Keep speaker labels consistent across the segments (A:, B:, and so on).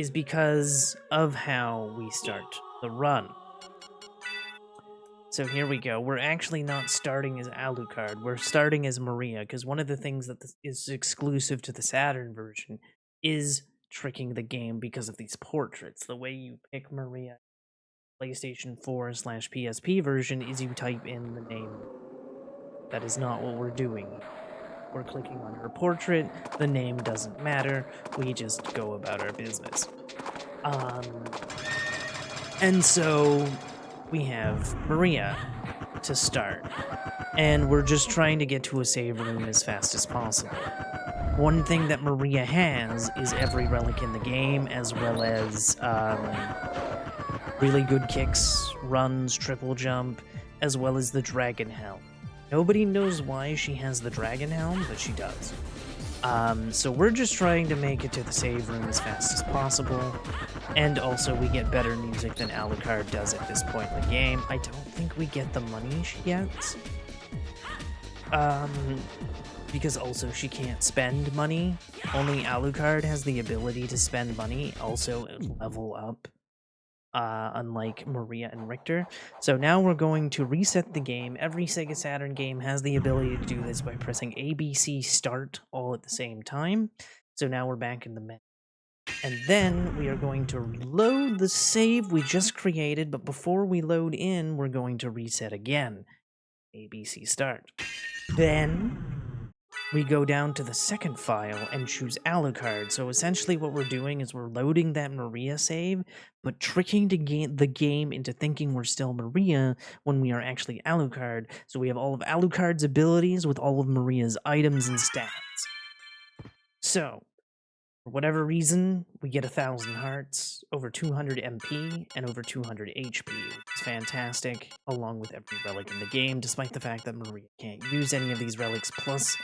A: is because of how we start the run. So here we go. We're actually not starting as Alucard. We're starting as Maria, because one of the things that is exclusive to the Saturn version is tricking the game because of these portraits. The way you pick Maria PlayStation 4/PSP version is you type in the name. That is not what we're doing. We're clicking on her portrait. The name doesn't matter. We just go about our business. And so we have Maria to start, and we're just trying to get to a save room as fast as possible. One thing that Maria has is every relic in the game, as well as really good kicks, runs, triple jump, as well as the dragon helm. Nobody knows why she has the dragon helm, but she does. So we're just trying to make it to the save room as fast as possible. And also we get better music than Alucard does at this point in the game. I don't think we get the money yet. Because also she can't spend money. Only Alucard has the ability to spend money, also level up. Unlike Maria and Richter. So now we're going to reset the game. Every Sega Saturn game has the ability to do this by pressing ABC Start all at the same time. So now we're back in the menu. And then we are going to load the save we just created, but before we load in, we're going to reset again. ABC Start. Then we go down to the second file and choose Alucard. So essentially what we're doing is we're loading that Maria save, but tricking the game into thinking we're still Maria when we are actually Alucard. So we have all of Alucard's abilities with all of Maria's items and stats. So, for whatever reason, we get 1,000 hearts, over 200 MP, and over 200 HP. It's fantastic, along with every relic in the game, despite the fact that Maria can't use any of these relics, plus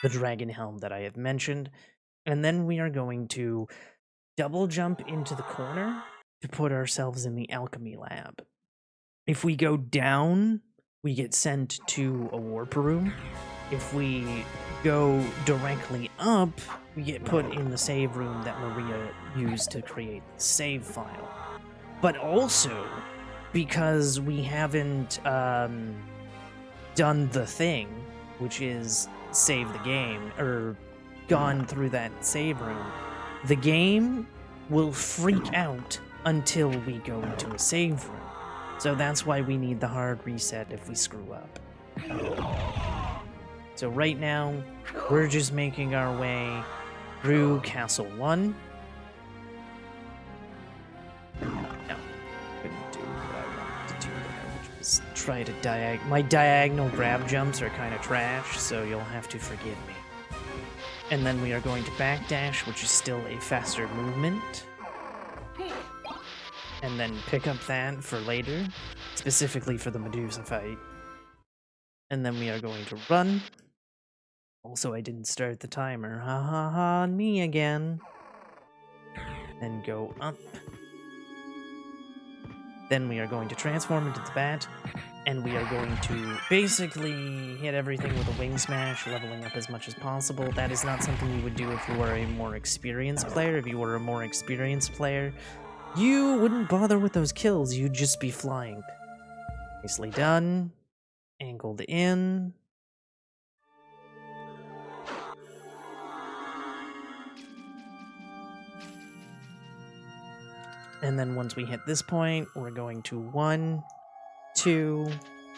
A: the dragon helm that I have mentioned. And then we are going to double jump into the corner to put ourselves in the alchemy lab. If we go down, we get sent to a warp room. If we go directly up, we get put in the save room that Maria used to create the save file. But also, because we haven't done the thing, which is save the game, or gone through that save room, the game will freak out until we go into a save room. So that's why we need the hard reset if we screw up. So right now, we're just making our way through Castle 1. No, couldn't do what I wanted to do there, which was try to my diagonal grab jumps are kind of trash, so you'll have to forgive me. And then we are going to backdash, which is still a faster movement. And then pick up that for later, specifically for the Medusa fight. And then we are going to run. Also, I didn't start the timer. Ha ha ha, me again. Then go up. Then we are going to transform into the bat. And we are going to basically hit everything with a wing smash, leveling up as much as possible. That is not something you would do if you were a more experienced player. If you were a more experienced player, you wouldn't bother with those kills. You'd just be flying. Nicely done. Angled in. And then once we hit this point, we're going to 1, 2,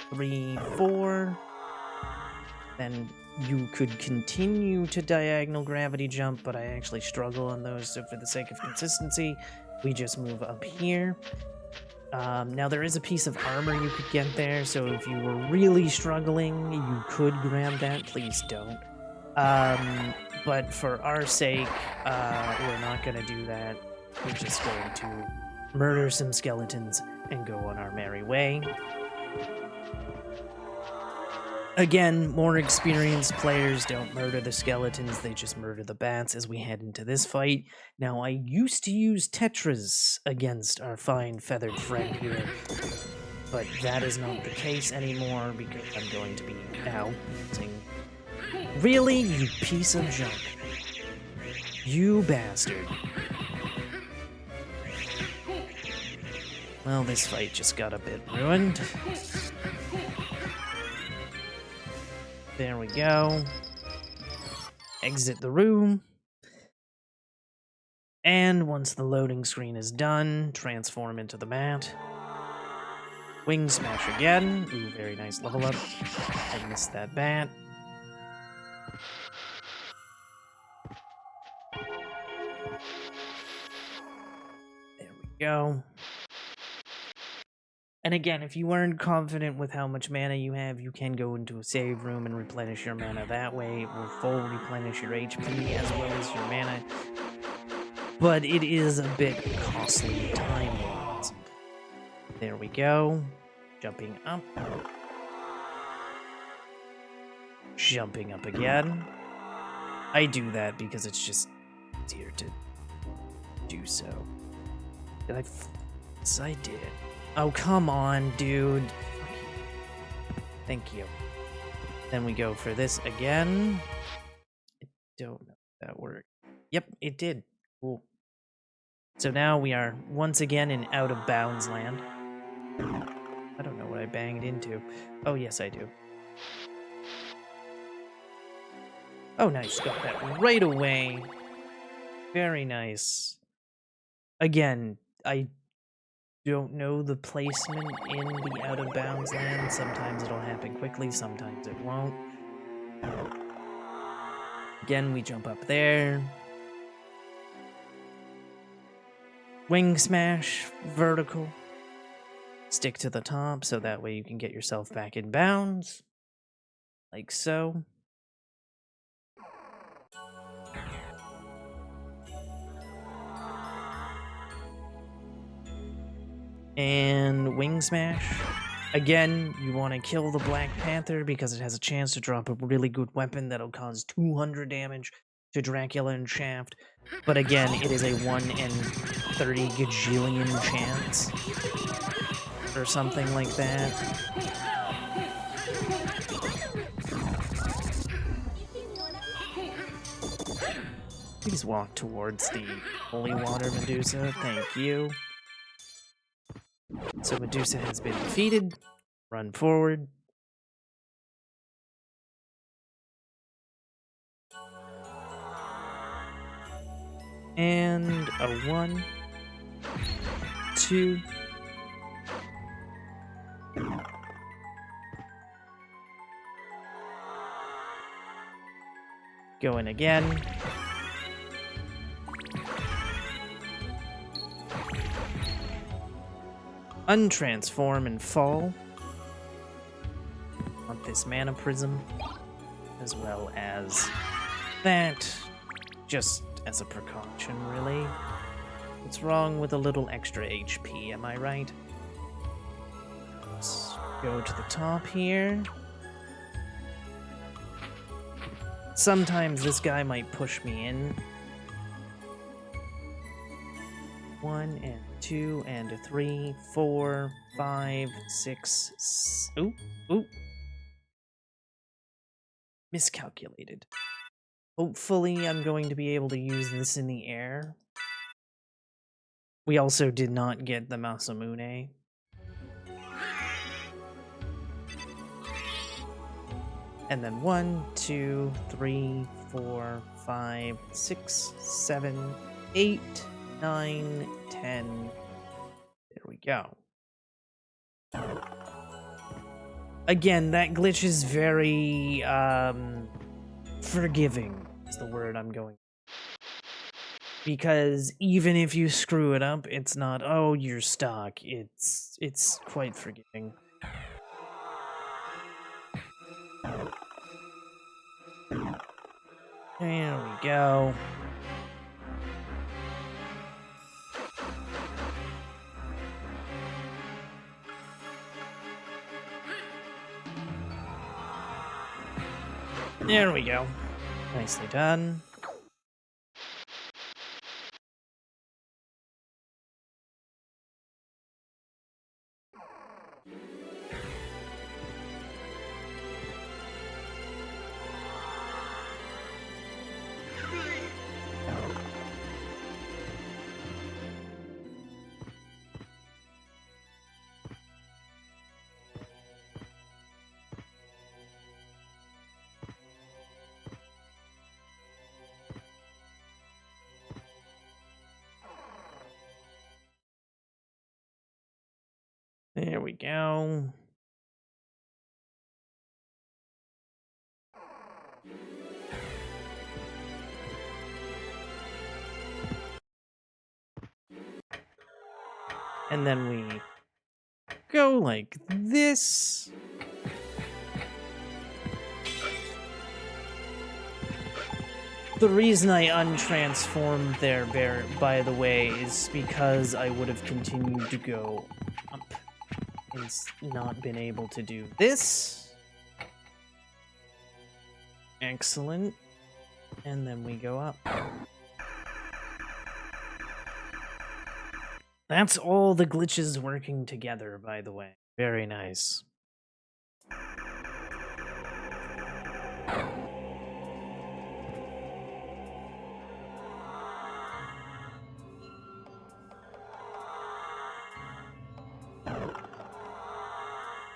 A: 3, 4. Then you could continue to diagonal gravity jump, but I actually struggle on those, so for the sake of consistency, we just move up here. Now there is a piece of armor you could get there, so if you were really struggling, you could grab that. Please don't. But for our sake, we're not going to do that. We're just going to murder some skeletons and go on our merry way. Again, more experienced players don't murder the skeletons, they just murder the bats as we head into this fight. Now, I used to use Tetras against our fine feathered friend here, but that is not the case anymore because I'm going to be now using... Really, you piece of junk. You bastard. Well, this fight just got a bit ruined. There we go. Exit the room. And once the loading screen is done, transform into the bat. Wing smash again. Ooh, very nice level up. I missed that bat. There we go. And again, if you weren't confident with how much mana you have, you can go into a save room and replenish your mana that way. It will full replenish your HP as well as your mana. But it is a bit costly time-wise. There we go. Jumping up. Jumping up again. I do that because it's just easier to do so. Did I? Yes, I did. Oh, come on, dude. Thank you. Then we go for this again. I don't know if that worked. Yep, it did. Cool. So now we are once again in out of bounds land. I don't know what I banged into. Oh, yes, I do. Oh, nice. Got that right away. Very nice. Again, I don't know the placement in the out of bounds land. Sometimes it'll happen quickly, sometimes it won't. Again, we jump up there. Wing smash, vertical. Stick to the top so that way you can get yourself back in bounds. Like so. And wing smash. Again, you want to kill the Black Panther because it has a chance to drop a really good weapon that'll cause 200 damage to Dracula and Shaft. But again, it is a 1 in 30 gajillion chance. Or something like that. Please walk towards the holy water, Medusa. Thank you. So Medusa has been defeated. Run forward. And a 1, 2. Going again. Untransform and fall. Want this mana prism, as well as that, just as a precaution, really. What's wrong with a little extra HP, am I right? Let's go to the top here. Sometimes this guy might push me in. 1 and 2 and a 3, 4, 5, 6. Ooh, ooh. Miscalculated. Hopefully, I'm going to be able to use this in the air. We also did not get the Masamune. And then 1, 2, 3, 4, 5, 6, 7, 8, 9, 10. There we go. Again, that glitch is very forgiving is the word I'm going. Because even if you screw it up, it's not, oh, you're stuck. It's quite forgiving. There we go. There we go. Nicely done. There we go. And then we go like this. The reason I untransformed there, by the way, is because I would have continued to go up and not been able to do this. Excellent. And then we go up. That's all the glitches working together, by the way. Very nice.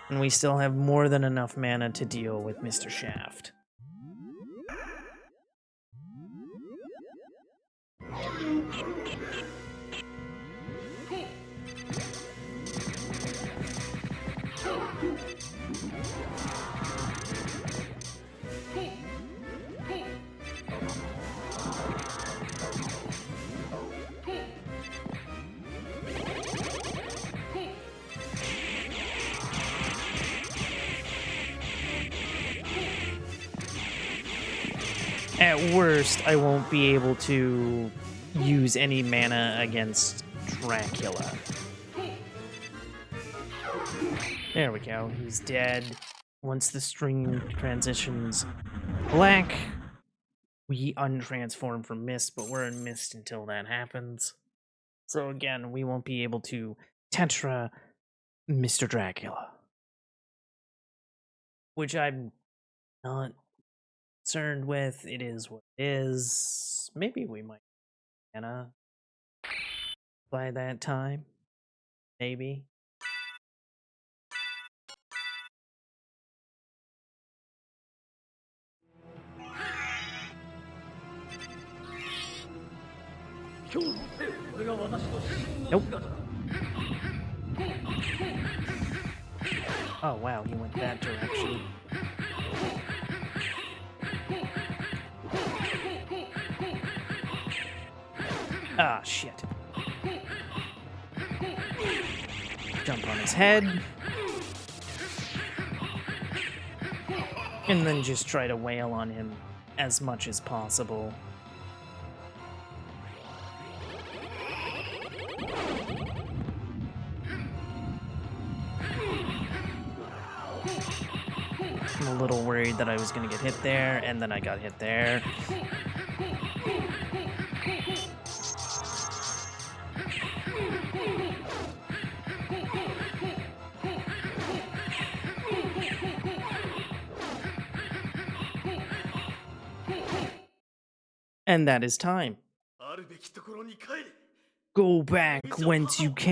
A: And we still have more than enough mana to deal with Mr. Shaft. At worst, I won't be able to use any mana against Dracula. There we go, he's dead. Once the stream transitions black, we untransform from Mist, but we're in Mist until that happens. So again, we won't be able to Tetra Mr. Dracula. Which I'm not concerned with. It is what it is. Maybe we might mana by that time. Maybe. Nope. Oh wow, he went that direction. Ah, shit. Jump on his head. And then just try to wail on him as much as possible. I'm a little worried that I was going to get hit there, and then I got hit there. And that is time. Go back whence you came.